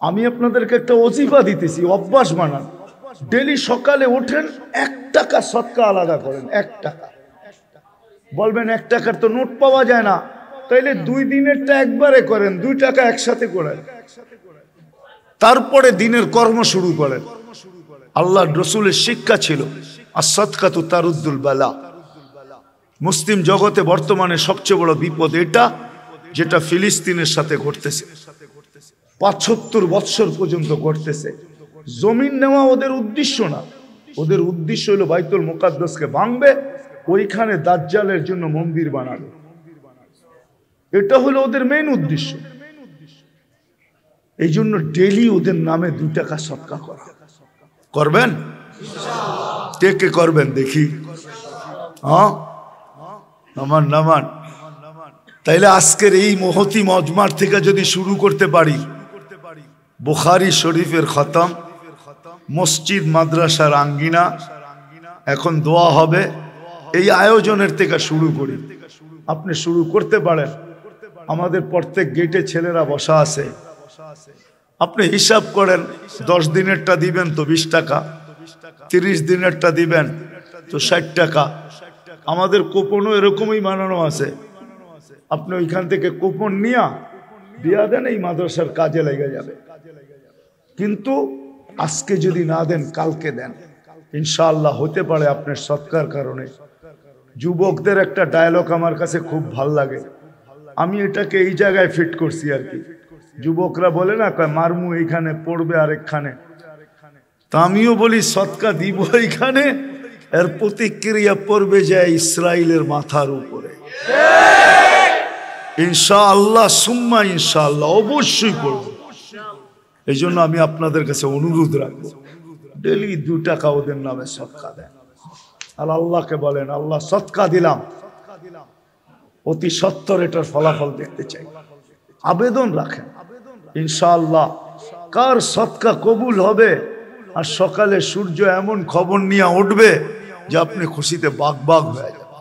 আমি আপনাদেরকে একটা ওজিফা দিতেছি, অভ্যাস বানান। ডেলি সকালে ওঠেন, 1 টাকা সদকা আলাদা করেন। 1 টাকা বলবেন 1 টাকার তো নোট পাওয়া যায় না, তাইলে 2 দিনেরটা একবারে করেন, 2 টাকা একসাথে করেন, তারপরে দিনের কর্ম শুরু করেন। আল্লাহ রসুলের শিক্ষা ছিল as-সাদকাতু তারুদ্দুল বালা। মুসলিম জগতে বর্তমানে সবচেয়ে বড় বিপদ এটা, যেটা ফিলিস্তিনের সাথে ঘটতেছে। 75 বৎসর পর্যন্ত ঘটতেছে। জমিন নেওয়া ওদের উদ্দেশ্য না, ওদের উদ্দেশ্য হলো বাইতুল মুকাদ্দাসকে ভাঙবে, ওইখানে দাজ্জালের জন্য মন্দির বানাবে। এটা হলো ওদের মেইন উদ্দেশ্য। এই জন্য ডেলি ওদের নামে 2 টাকা সদকা করা। করবেন? কে কে করবেন দেখি? হ্যাঁ, নামান নামান। তাইলে আজকের এই মহতি মজমার থেকে যদি শুরু করতে পারি, বুখারী শরীফের খতম, মসজিদ মাদ্রাসার আঙ্গিনা, এখন দোয়া হবে, এই আয়োজনের থেকে শুরু করি। আপনি শুরু করতে পারেন। আমাদের প্রত্যেক গেটে ছেলেরা বসা আছে, আপনি হিসাব করেন, 10 দিনেরটা দিবেন তো 20 টাকা, 30 দিনেরটা দিবেন তো 60 টাকা। আমাদের কুপনও এরকমই বানানো আছে, আপনি ওইখান থেকে কুপন নিয়ে দিয়া দেন, এই মাদ্রাসার কাজে লেগে যাবে। কিন্তু আজকে যদি না দেন, কালকে দেন, ইনশাআল্লাহ হতে পারে আপনার সৎকার কারণে। যুবকদের একটা ডায়লগ আমার কাছে খুব ভাল লাগে, আমি এটাকে এই জায়গায় ফিট করছি আর কি। যুবকরা বলে না, মারমু এইখানে, পড়বে আরেকখানে, তা আমিও বলি সৎকা দিব এইখানে, এর প্রতিক্রিয়া পড়বে যায় ইসরায়েলের মাথার উপরে। ইনশাআল্লাহ সুম্মা ইনশাআল্লাহ অবশ্যই পড়বে। এই জন্য আমি আপনাদের কাছে অনুরোধ রাখবো, ডেলি 2 টাকা ওদের নামে সদকা দেন। আর আল্লাহকে বলেন, আল্লাহ সদকা দিলাম, অতি সত্বর এটার ফলাফল দেখতে চাই। আবেদন রাখেন, ইনশাআল্লাহ কার সদকা কবুল হবে। আর সকালে সূর্য এমন খবর নিয়ে উঠবে যে আপনি খুশিতে বাগ বাগ হয়ে যাবেন।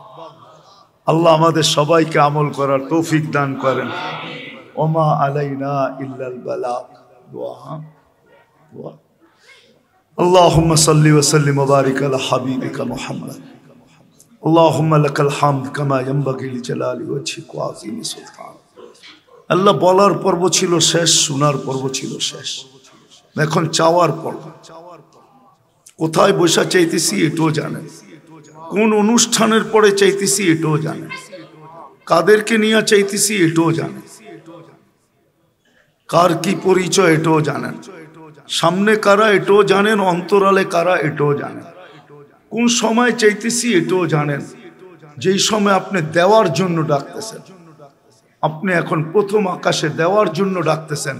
আল্লাহ আমাদের সবাইকে আমল করার তৌফিক দান করেন। ওমা আলাইনা ইল্লাল বালাগ। আল্লাহুম্মা সাল্লি ওয়া সাল্লিম ওয়া বারিক আলা হাবিবিকা মুহাম্মদ। আল্লাহুম্মা লাকাল হামদ কামা ইয়ানবাগি লিজালালি ওয়াজহিকা ওয়া আযীমি সুলতান। আল্লাহ বলার পর্ব ছিল শেষ, শোনার পর্ব ছিল শেষ, এখন চাওয়ার পর্ব। কোথায় বসা চাইতেছি এটাও জানেন, কোন অনুষ্ঠানের পরে চাইতেছি এটাও জানেন, কাদেরকে নিয়ে চাইতেছি এটাও জানেন, কার কি পরিচয় এটাও জানেন, সামনে কারা এটাও জানেন, অন্তরালে কারা এটাও জানেন, কোন সময় চাইতেছি এটাও জানেন। যেই সময় আপনি দেওয়ার জন্য ডাকতেছেন, আপনি এখন প্রথম আকাশে দেওয়ার জন্য ডাকতেছেন,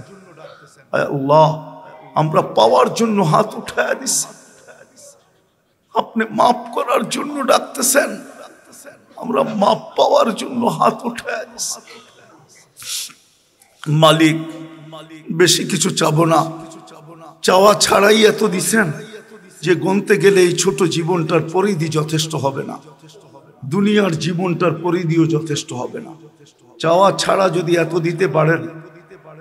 আল্লাহ আমরা পাওয়ার জন্য হাত উঠায় দিচ্ছি। আপনি মাফ করার জন্য ডাকতেছেন, আমরা মাফ পাওয়ার জন্য হাত উঠায় দিচ্ছি। মালিক বেশি কিছু চাবো না, চাওয়া ছাড়াই এত দিছেন যে গুনতে গেলে এই ছোট জীবনটার পরিধি যথেষ্ট হবে না, দুনিয়ার জীবনটার পরিধিও যথেষ্ট হবে না। চাওয়া ছাড়া যদি এত দিতে পারেন,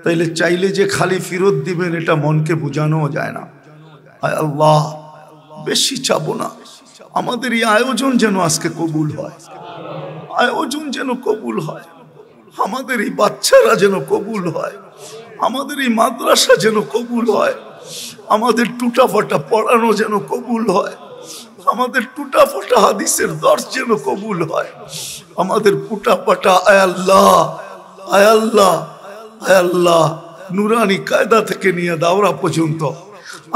তাইলে চাইলে যে খালি ফেরত দিবেন এটা মনকে বোঝানো যায় না। আয় আল্লাহ বেশি চাবো না, আমাদের এই আয়োজন যেন আজকে কবুল হয়, আয়োজন যেন কবুল হয়, আমাদের এই বাচ্চারা যেন কবুল হয়, আমাদের এই মাদ্রাসা যেন কবুল হয়, আমাদের টুটাফাটা পড়ানো যেন কবুল হয়, আমাদের টুটাফাটা হাদিসের দর্শ যেন কবুল হয়, আমাদের টুটাফাটা আয় আল্লাহ, আয় আল্লাহ, আয় আল্লাহ নুরানি কায়দা থেকে নিয়ে দাওরা পর্যন্ত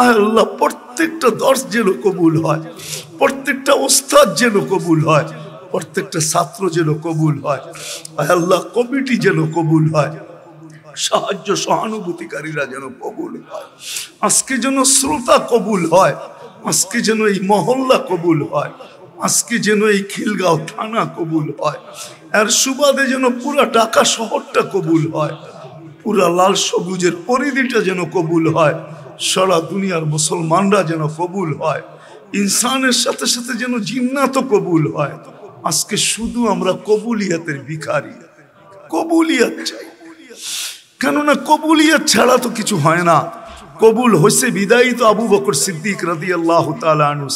আয় আল্লাহ প্রত্যেকটা দর্শ যেন কবুল হয়, প্রত্যেকটা ওস্তাদ যেন কবুল হয়, প্রত্যেকটা ছাত্র যেন কবুল হয়, আয় আল্লাহ কমিটি যেন কবুল হয়, সাহায্য সহানুভূতিকারীরা যেন কবুল হয়, আজকে যেন শ্রোতা কবুল হয়, আজকে যেন এই মহল্লা কবুল হয়, আজকে যেন এই খিলগাঁও থানা কবুল হয়, আর সুবাদে যেন পুরা ঢাকা শহরটা কবুল হয়, পুরা লাল সবুজের পরিধিটা যেন কবুল হয়, সারা দুনিয়ার মুসলমানরা যেন কবুল হয়, ইনসানের সাথে সাথে যেন জিন্নাতও কবুল হয়। আজকে শুধু আমরা কবুলিয়াতের ভিখারি, কবুলিয়াত চাই, কেননা কবুলিয়ত ছাড়া তো কিছু হয় না। কবুল হয়েছে বিদায়ী তো আবু বকর সিদ্দিক রাদিয়াল্লাহু তাআলা আনহু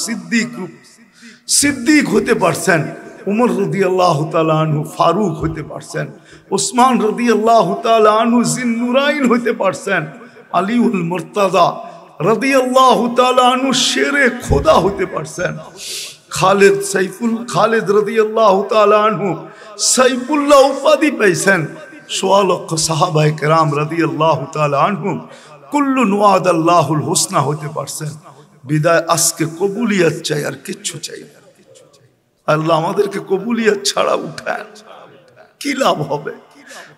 সিদ্দিক হতে পারছেন, উমর রাদিয়াল্লাহু তাআলা আনহু ফারুক হতে পারছেন, ওসমান রাদিয়াল্লাহু তাআলা আনহু জিন্নুরাইন হতে পারছেন, আলীউল মুর্তাজা রাদিয়াল্লাহু তাআলা আনহু শেরে খোদা হতে পারছেন, খালিদ রাদিয়াল্লাহু তাআলা আনহু সাইফুল্লাহ উপাধি পাইছেন, ১৬ লক্ষ সাহাবায়ে কেরাম রাদিয়াল্লাহু তাআলা আনহুম কুল্লুন ওয়াদাল্লাহুল হুসনা হতে পারছেন। বিদায় আজকে কবুলিয়ত চাই, আর কিচ্ছু চাই না। আল্লাহ আমাদেরকে কবুলিয়ত ছাড়া উঠান, কি লাভ হবে?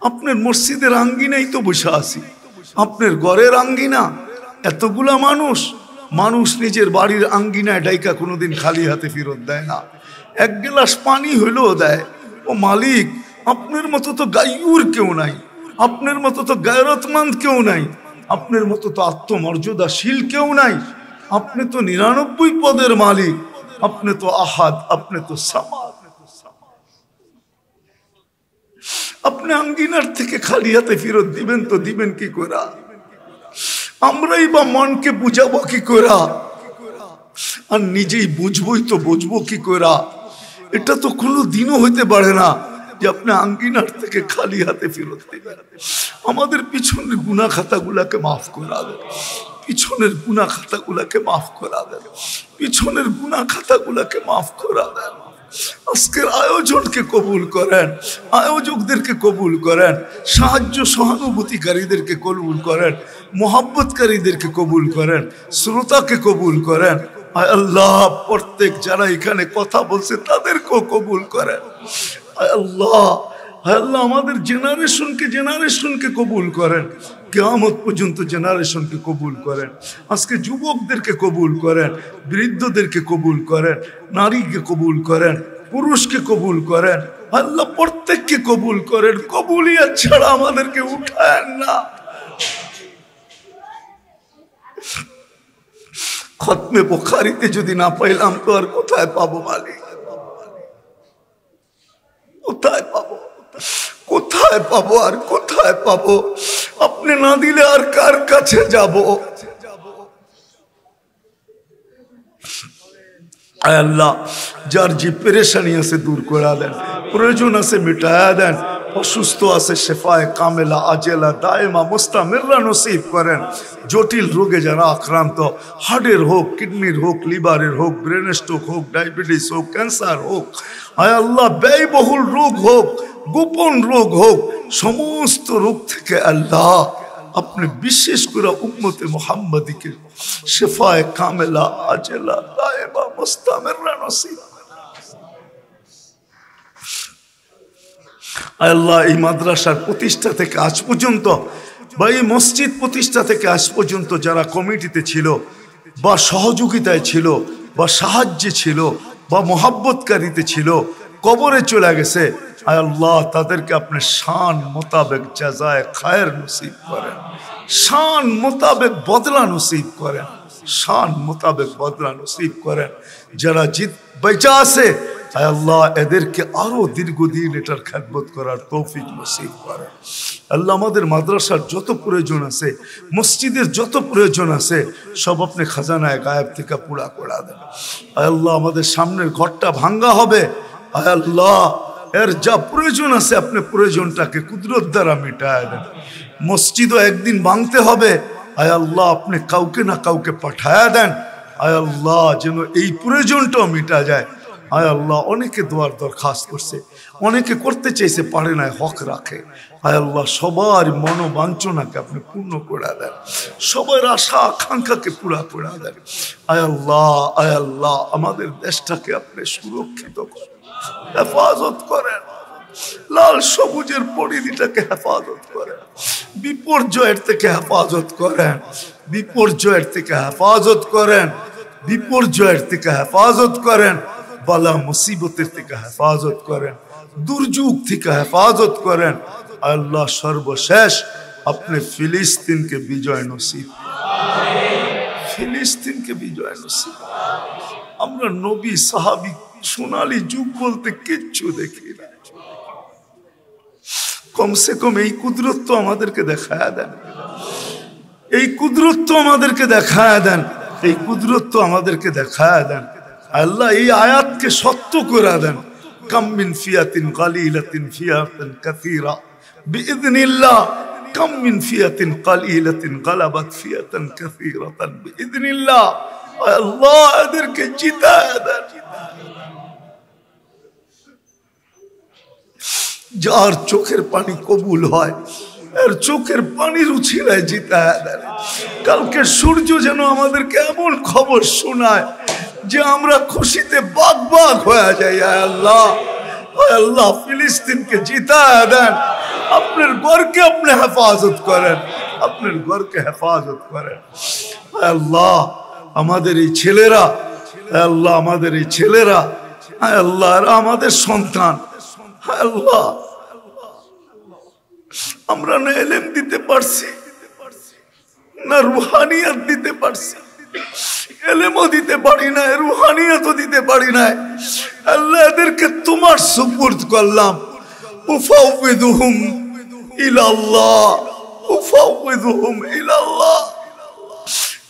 আপনার মসজিদের আঙ্গিনাই তো বসে আছি, আপনার ঘরের আঙ্গিনা এতগুলা মানুষ নিজের বাড়ির আঙ্গিনায় ডাইকা কোনোদিন খালি হাতে ফেরত দেয় না। এক গ্লাস পানি হইলেও দেয়। ও মালিক, আপনার মতো তো গাইয়ুর কেউ নাই, আপনার মতো তো গায়রতমন্দ কেউ নাই, আপনার মতো তো আত্মমর্যাদাশীল কেউ নাই। আপনি তো ৯৯ পদের মালিক, আপনি তো আহাদ, আপনি তো সামাদ। আপনি আঙ্গিনার থেকে খালি হাতে ফেরত দিবেন তো দিবেন কি করে? আমরাই বা মনকে বুঝাবো কি করে? আর নিজেই বুঝবই তো বুঝবো কি করে? এটা তো কোনো দিনও হইতে পারে না যে আপনি আঙ্গিনার থেকে খালি হাতে ফেরত দিবেন। আমাদের পিছনের গুনাহ খাতাগুলাকে মাফ করা দেন, পিছনের গুনাহ খাতাগুলাকে মাফ করা দেন, পিছনের গুনাহ খাতাগুলাকে মাফ করা দেন। আজকের আয়োজনকে কবুল করেন, আয়োজকদেরকে কবুল করেন, সাহায্য সহানুভূতিকারীদেরকে কবুল করেন, মোহাব্বতকারীদেরকে কবুল করেন, শ্রোতাকে কবুল করেন। আয় আল্লাহ, প্রত্যেক যারা এখানে কথা বলছে তাদেরকেও কবুল করেন। আয় আল্লাহ, আয় আল্লাহ, আমাদের জেনারেশনকে কবুল করেন, কিয়ামত পর্যন্ত জেনারেশনকে কবুল করেন। আজকে যুবকদেরকে কবুল করেন, বৃদ্ধদেরকে কবুল করেন, নারীকে কবুল করেন, পুরুষকে কবুল করেন। আল্লাহ প্রত্যেককে কবুল করেন। কবুলিয়ত ছাড়া আমাদেরকে উঠায়েন না। খতমে বুখারীতে যদি না পাইলাম তো আর কোথায় পাবো মালিক? কোথায় পাবো? কোথায় পাবো? আর কোথায় পাবো? আপনি না দিলে আর কার কাছে যাব? আয় আল্লাহ, যার যে পেরেশানি আছে দূর করে দেন, প্রয়োজন আছে মিটায়া দেন, অসুস্থ আছে শেফায়ে কামেলা আজেলা দায়েমা মুস্তামিররা নসিব করেন। জটিল রোগে যারা আক্রান্ত, হার্টের হোক, কিডনির হোক, লিভারের হোক, ব্রেন স্ট্রোক হোক, ডায়াবেটিস হোক, ক্যান্সার হোক, আয় আল্লাহ ব্যয়বহুল রোগ হোক, গোপন রোগ হোক, সমস্ত রোগ থেকে আল্লাহ আপনি বিশেষ করে উম্মতে মুহাম্মাদীকে শেফায়ে কামেলা আজেলা দায়েমা মুস্তামিররা নসিব। আল্লাহ এই মাদ্রাসার প্রতিষ্ঠা থেকে আজ পর্যন্ত বা এই মসজিদ প্রতিষ্ঠা থেকে আজ পর্যন্ত যারা কমিটিতে ছিল বা সহযোগিতায় ছিল বা সাহায্যে ছিল বা মোহাব্বতকারীতে ছিল, কবরে চলে গেছে, আয় আল্লাহ তাদেরকে আপনি শান মোতাবেক জাযায়ে খায়ের নসিব করেন, শান মোতাবেক বদলা নসিব করেন, শান মোতাবেক বদলা নসিব করেন। যারা বেঁচে আছে আয় আল্লাহ এদেরকে আরো দীর্ঘদিন এটার খেদমত করার তৌফিক নসিব করেন। আল্লাহ আমাদের মাদ্রাসার যত প্রয়োজন আছে, মসজিদের যত প্রয়োজন আছে, সব আপনি খাজানায় গায়েব থেকে পুরা করে দেন। আয় আল্লাহ আমাদের সামনের ঘরটা ভাঙ্গা হবে, আয় আল্লাহ এর যা প্রয়োজন আছে আপনি প্রয়োজনটাকে কুদরত দ্বারা মিটায় দেন। মসজিদও একদিন ভাঙতে হবে, আয় আল্লাহ আপনি কাউকে না কাউকে পাঠায়া দেন, আয় আল্লাহ যেন এই প্রয়োজনটাও মিটা যায়। আয় আল্লাহ অনেকে দোয়ার দরখাস্ত করছে, অনেকে করতে চাইছে পারে না, হক রাখে। আয় আল্লাহ সবার মনোবাঞ্ছনাকে আপনি পূর্ণ করে দেন, সবার আশা আকাঙ্ক্ষাকে পুরা করে দেন। আয় আল্লাহ আমাদের দেশটাকে আপনি সুরক্ষিত করেন, হেফাজত করেন, লাল সবুজের পরিধিটাকে হেফাজত করেন, বিপর্যয়ের থেকে হেফাজত করেন, বিপর্যয়ের থেকে হেফাজত করেন, বিপর্যয়ের থেকে হেফাজত করেন, বালা মুসিবতের থেকে হেফাজত করেন, দুর্যোগ থেকে হেফাজত করেন। আল্লাহ সর্বশেষ আপনি ফিলিস্তিনকে বিজয় নসিব, ফিলিস্তিনকে বিজয় নসিব। আমরা নবী সাহাবী সোনালী যুগ বলতে কিচ্ছু দেখি না, কমসে কম এই কুদরত তো আমাদেরকে দেখায়া দেন, এই কুদরত তো আমাদেরকে দেখায়া দেন, এই কুদরত তো আমাদেরকে দেখায়া দেন। আল্লাহ এই আয়াতকে সত্য করে দেন। কাম মিন ফিয়াতিন কালিলাতিন ফিয়াতান কাসীরা বিইذنিল্লাহ, কাম মিন ফিয়াতিন কালিলাতিন গালাবাত ফিয়াতান কাসীরাতান বিইذنিল্লাহ। আল্লাহ এদেরকে জিতায়া দেন। যার চোখের পানি কবুল হয় এর চোখের পানির উছিলায় জিতায়া দেন। কালকে সূর্য যেন আমাদেরকে এমন খবর শোনায় যে আমরা খুশিতে বাগ বাগ হয়ে যাই। আল্লাহ, আল্লাহ ফিলিস্তিনকে জিতায়া দেন। আপনার ঘরকে আপনি হেফাজত করেন, আপনার ঘরকে হেফাজত করেন। আল্লাহ আমাদের এই ছেলেরা, আল্লাহ আমাদের এই ছেলেরা, আল্লাহ আমাদের সন্তান, আল্লাহ আমরা না ইলম দিতে পারছি না রুহানিয়াত দিতে পারছি, ইলমও দিতে পারি না, রুহানিয়াতও দিতে পারি না। আল্লাহ এদেরকে তোমার সুপুর্দ করলাম। উফাউযুহুম ইলাল্লাহ, উফাউযুহুম ইলাল্লাহ,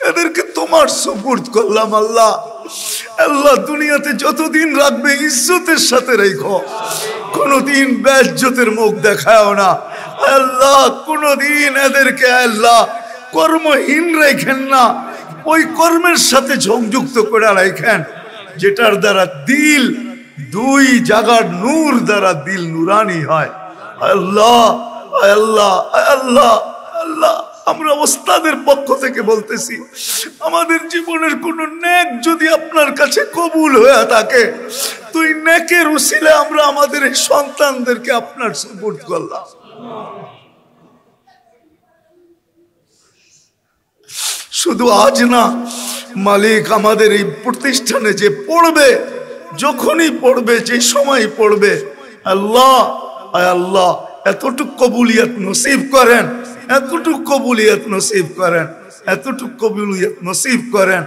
এদেরকে তোমার সুপুর্দ করলাম। আল্লাহ, আল্লাহ দুনিয়াতে যতদিন রাখবে ইজ্জতের সাথে রেখো, কোনদিন বেইজ্জতের মুখ দেখাও না। আল্লাহ কোনদিন এদেরকে আল্লাহ কর্মহীন রেখেন না, ওই কর্মের সাথে সংযুক্ত করে রাখেন যেটার দ্বারা দিল দুই জায়গার নূর দ্বারা দিল নুরানি হয়। আল্লাহ আল্লাহ আল্লাহ আল্লাহ আমরা ওস্তাদের পক্ষ থেকে বলতেছি, আমাদের জীবনের কোন নেক যদি আপনার কাছে কবুল হয়ে থাকে, তুই নেকের উসিলে আমরা আমাদের এই সন্তানদেরকে আপনার সুপুর্দ করলাম। শুধু আজ না মালিক, আমাদের এই প্রতিষ্ঠানে যে পড়বে, যখনই পড়বে, যে সময় পড়বে, আল্লাহ আল্লাহ এতটুক কবুলিয়ত নসিব করেন, এতটুক কবুলিয়ত নসিব করেন, এতটুক কবুলিয়ত নসিব করেন,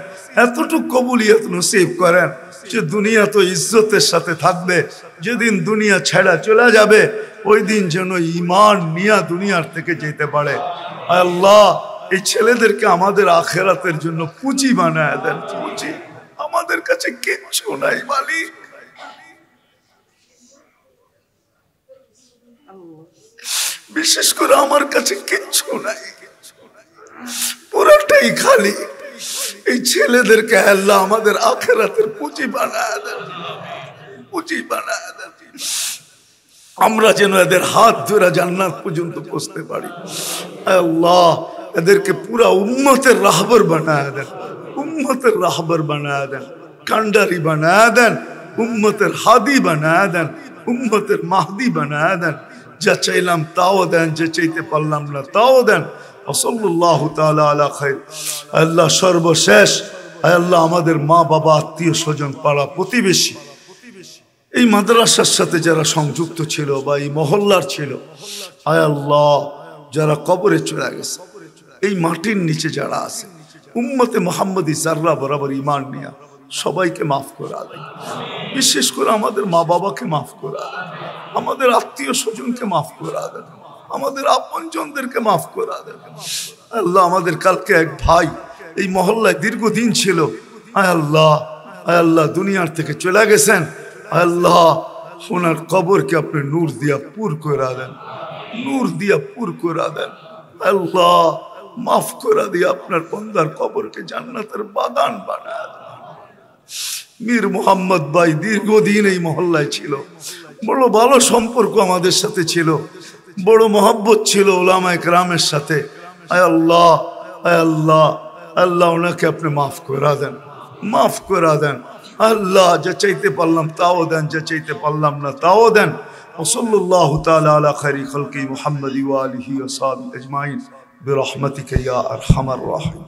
এতটুক কবুলিয়ত নসিব করেন যে দুনিয়া তো ইজ্জতের সাথে থাকবে, যেদিন দুনিয়া ছেড়া চলে যাবে ওই দিন যেন ঈমান নিয়ে দুনিয়ার থেকে যেতে পারে। আল্লাহ এই ছেলেদেরকে আমাদের আখিরাতের জন্য পুঁজি বানায় দেন। পুঁজি আমাদের কাছে কিচ্ছু নাই মালিক, বিশেষ করে আমার কাছে কিচ্ছু নাই, পুরোটাই খালি। এই ছেলেদেরকে আল্লাহ আমাদের আখিরাতের পুঁজি বানায় দেন, পুঁজি বানায় দেন। আমরা যেন এদের হাত ধরে জান্নাত পর্যন্ত পৌঁছতে পারি। আল্লাহ এদেরকে পুরা উম্মতের রাহবার বানায় দেন, উম্মতের রাহবার বানায় দেন, কান্ডারি বানায় দেন, উম্মতের হাদি বানায় দেন, উম্মতের মাহদি বানায় দেন। যা চাইলাম তাও দেন, যে চাইতে পারলাম না তাও দেন। সাল্লাল্লাহু তাআলা আলা খায়র। আল্লাহ সর্বশেষ আল্লাহ আমাদের মা বাবা, আত্মীয় স্বজন, পাড়া প্রতিবেশী, এই মাদ্রাসার সাথে যারা সংযুক্ত ছিল বা এই মহল্লার ছিল, আয় আল্লাহ যারা কবরে চলে গেছে, এই মাটির নিচে যারা আছে, উম্মতে মুহাম্মদী যারা বরাবর ঈমান নিয়া সবাইকে মাফ করে দেন। বিশেষ করে আমাদের মা বাবাকে মাফ করে দেন, আমাদের আত্মীয় স্বজনকে মাফ করে দেন, আমাদের আপনজনদেরকে মাফ করে দেন। আল্লাহ আমাদের কালকে এক ভাই এই মহল্লায় দীর্ঘদিন ছিল, আয় আল্লাহ, আয় আল্লাহ দুনিয়ার থেকে চলে গেছেন। আল্লাহ ওনার কবরকে আপনি নূর দিয়া পুর করে দেন, নূর দিয়া পুর করে দেন। আল্লাহ মাফ করে দিয়ে আপনার বান্দার কবরকে জান্নাতের বাগান বানায় দেন। মীর মোহাম্মদ ভাই দীর্ঘদিন এই মহল্লায় ছিল, বড় ভালো সম্পর্ক আমাদের সাথে ছিল, বড় মহব্বত ছিল উলামায়ে কেরামের সাথে। আয় আল্লাহ, আয় আল্লাহ, আল্লাহ ওনাকে আপনি মাফ করে দেন, মাফ করে দেন। আল্লাহ যা চাইতে পারলাম তাও দেন, যা চাইতে পারলাম না তাও দেন। ওসল্লাল্লাহু তাআলা আলা খায়রি খালকি মুহাম্মাদি ওয়া আলিহি ওয়া সাহবিহি আজমাইন বিরহমাতিকা ইয়া আরহামার রাহিম।